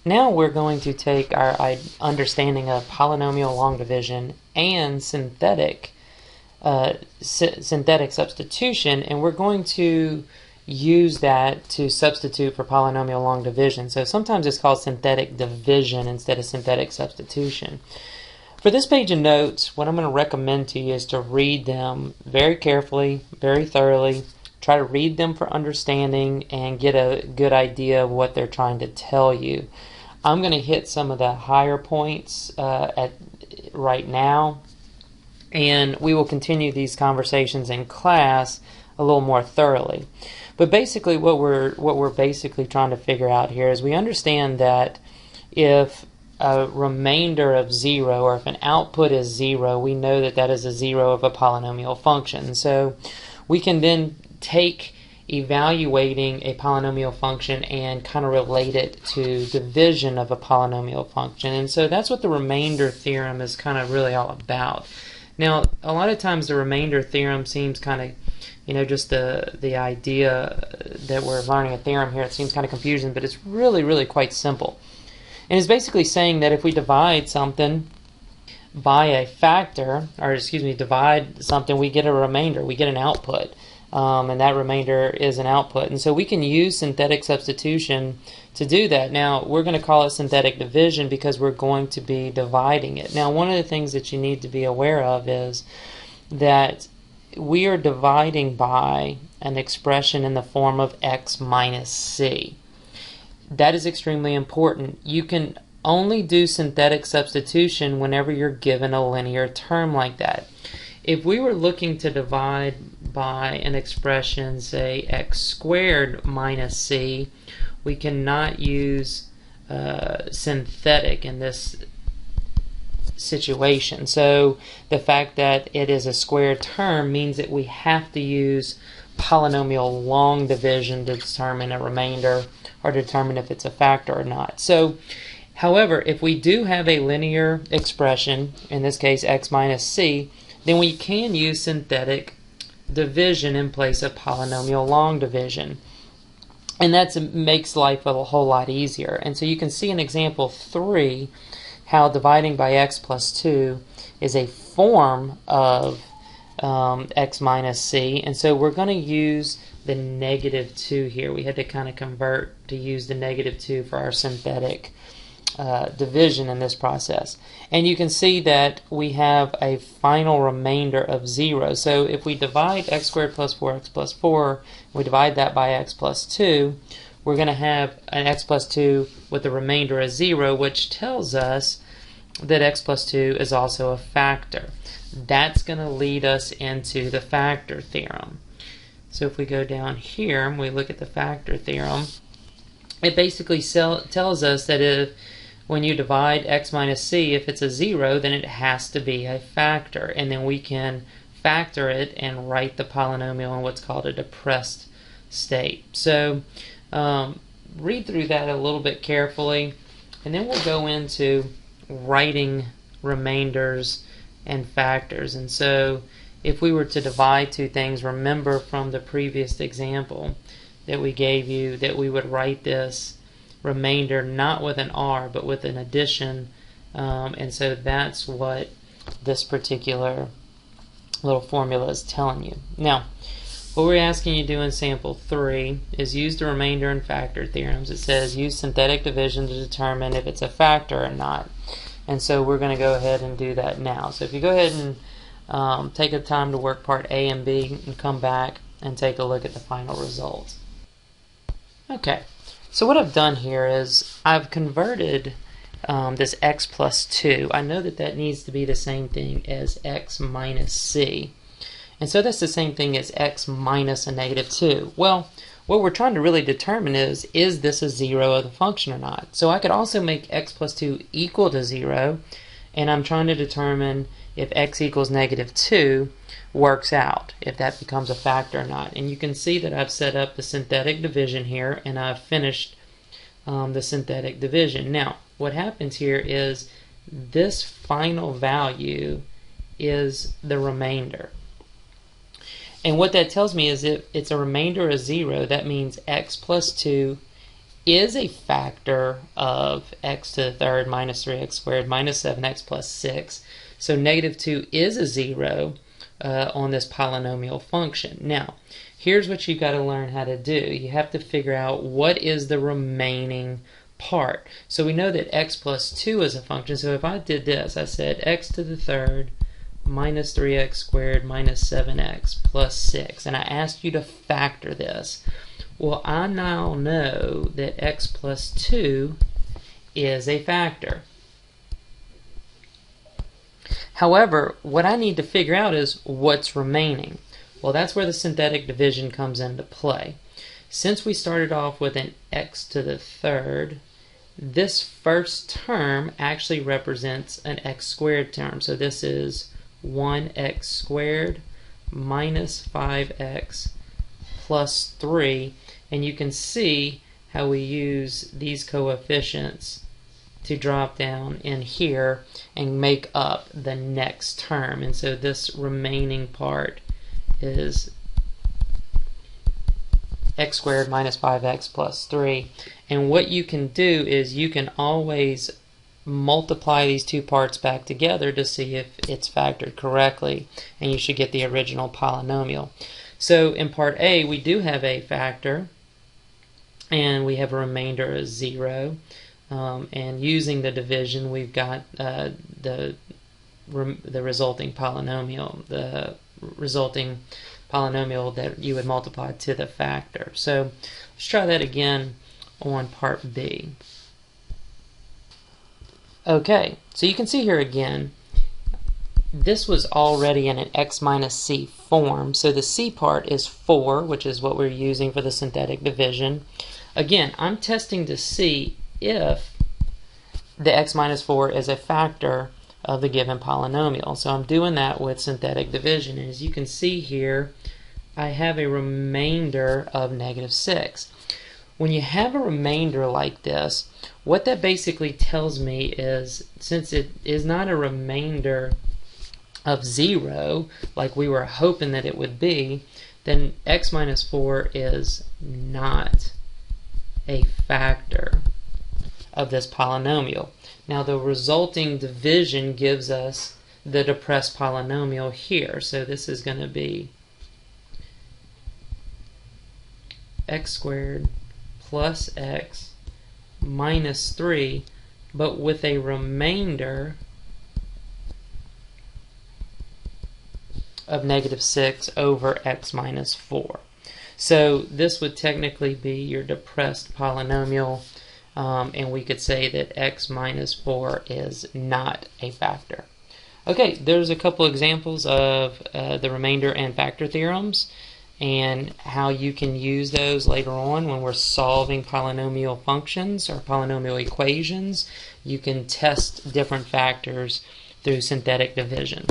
Now we're going to take our understanding of polynomial long division and synthetic substitution, and we're going to use that to substitute for polynomial long division. So sometimes it's called synthetic division instead of synthetic substitution. For this page of notes, what I'm going to recommend to you is to read them very carefully, very thoroughly. Try to read them for understanding and get a good idea of what they're trying to tell you. I'm going to hit some of the higher points right now, and we will continue these conversations in class a little more thoroughly. But basically what we're basically trying to figure out here is we understand that if a remainder of 0, or if an output is 0, we know that that is a 0 of a polynomial function. So we can then take evaluating a polynomial function and kind of relate it to division of a polynomial function. And so that's what the remainder theorem is kind of really all about. Now, a lot of times the remainder theorem seems kind of, just the idea that we're learning a theorem here, it seems kind of confusing, but it's really quite simple. And it's basically saying that if we divide something by a factor, or divide something, we get a remainder, we get an output. And that remainder is an output. And so we can use synthetic substitution to do that. Now, we're going to call it synthetic division because we're going to be dividing it. Now, one of the things that you need to be aware of is that we are dividing by an expression in the form of x minus c. That is extremely important. You can only do synthetic substitution whenever you're given a linear term like that. If we were looking to divide by an expression, say x squared minus c, we cannot use synthetic in this situation. So the fact that it is a square term means that we have to use polynomial long division to determine a remainder or determine if it's a factor or not. So, however, if we do have a linear expression, in this case x minus c, then we can use synthetic division in place of polynomial long division. And that makes life a whole lot easier. And so you can see in example 3 how dividing by x plus 2 is a form of x minus c. And so we're going to use the negative 2 here. We had to kind of convert to use the negative 2 for our synthetic division in this process. And you can see that we have a final remainder of 0. So if we divide x squared plus 4x plus 4, we divide that by x plus 2, we're going to have an x plus 2 with a remainder of 0, which tells us that x plus 2 is also a factor. That's going to lead us into the factor theorem. So if we go down here and we look at the factor theorem, it basically tells us that if when you divide x minus c, if it's a 0, then it has to be a factor. And then we can factor it and write the polynomial in what's called a depressed state. So read through that a little bit carefully, and then we'll go into writing remainders and factors. And so if we were to divide two things, remember from the previous example that we gave you that we would write this remainder not with an r but with an addition, and so that's what this particular little formula is telling you. Now, what we're asking you to do in sample 3 is use the remainder and factor theorems. It says use synthetic division to determine if it's a factor or not. And so we're going to go ahead and do that now. So if you go ahead and take the time to work part A and B and come back and take a look at the final results. Okay, so what I've done here is I've converted this x plus 2. I know that that needs to be the same thing as x minus c. And so that's the same thing as x minus a negative 2. Well, what we're trying to really determine is this a 0 of the function or not? So I could also make x plus 2 equal to 0, and I'm trying to determine if x equals negative 2 works out, if that becomes a factor or not. And you can see that I've set up the synthetic division here, and I've finished the synthetic division. Now, what happens here is this final value is the remainder. And what that tells me is if it's a remainder of 0, that means x plus 2 is a factor of x to the third minus 3x squared minus 7x plus 6. So negative 2 is a 0 on this polynomial function. Now, here's what you've got to learn how to do. You have to figure out what is the remaining part. So we know that x plus 2 is a function. So if I did this, I said x to the third minus 3x squared minus 7x plus 6. And I asked you to factor this. Well, I now know that x plus 2 is a factor. However, what I need to figure out is what's remaining. Well, that's where the synthetic division comes into play. Since we started off with an x to the third, this first term actually represents an x squared term. So this is 1x squared minus 5x plus 3. And you can see how we use these coefficients to drop down in here and make up the next term. And so this remaining part is x squared minus 5x plus 3. And what you can do is you can always multiply these two parts back together to see if it's factored correctly, and you should get the original polynomial. So in part A, we do have a factor, and we have a remainder of 0. And using the division, we've got the resulting polynomial, that you would multiply to the factor. So let's try that again on part B. Okay, so you can see here again, this was already in an x minus c form, so the c part is 4, which is what we're using for the synthetic division. Again, I'm testing to see if the x minus 4 is a factor of the given polynomial. So I'm doing that with synthetic division. And as you can see here, I have a remainder of negative 6. When you have a remainder like this, what that basically tells me is, since it is not a remainder of 0, like we were hoping that it would be, then x minus 4 is not a factor of this polynomial. Now the resulting division gives us the depressed polynomial here. So this is going to be x squared plus x minus 3, but with a remainder of negative 6 over x minus 4. So this would technically be your depressed polynomial, and we could say that x minus 4 is not a factor. Okay, there's a couple examples of the remainder and factor theorems, and how you can use those later on when we're solving polynomial functions or polynomial equations. You can test different factors through synthetic division.